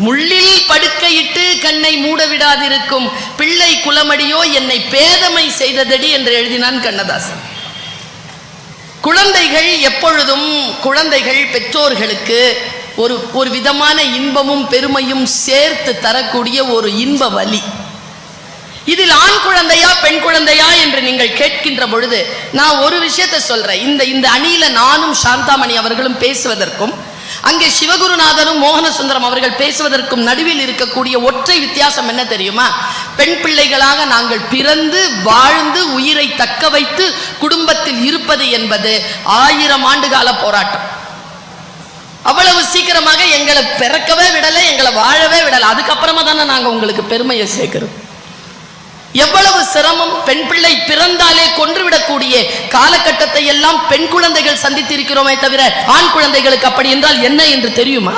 முள்ளில் படுக்கையிட்டு கண்ணை மூட விடாதிருக்கும் பிள்ளை குலமடியோ என்னை பேதமை செய்ததடி என்று எழுதினான் கண்ணதாசன். குழந்தைகள் எப்பொழுதும் பெற்றோர்களுக்கு ஒரு விதமான இன்பமும் பெருமையும் சேர்த்து தரக்கூடிய ஒரு இன்ப வலி. இதில் ஆண் குழந்தையா பெண் குழந்தையா என்று நீங்கள் கேட்கின்ற பொழுது நான் ஒரு விஷயத்தை சொல்றேன். இந்த அணியில நானும் சாந்தாமணி அவர்களும் பேசுவதற்கும் அங்கே சிவகுருநாதனும் மோகன சுந்தரம் அவர்கள் பேசுவதற்கும் நடுவில் இருக்கக்கூடிய ஒற்றை வித்தியாசம் என்ன தெரியுமா? பெண் பிள்ளைகளாக நாங்கள் பிறந்து வாழ்ந்து உயிரை தக்க வைத்து குடும்பத்தில் இருப்பது என்பது 1000 ஆண்டுகால போராட்டம். அவ்வளவு சீக்கிரமாக எங்களை பிறக்கவே விடலை, எங்களை வாழவே விடலை. அதுக்கப்புறமா தானே நாங்கள் உங்களுக்கு பெருமையை சேர்க்கிறோம். எவ்வளவு சிரமம்! பெண் பிள்ளை பிறந்தாலே கொன்றுவிடக்கூடிய காலகட்டத்தை எல்லாம் பெண் குழந்தைகள் சந்தித்திருக்கிறோமே தவிர ஆண் குழந்தைகளுக்கு அப்படி என்றால் என்ன என்று தெரியுமா?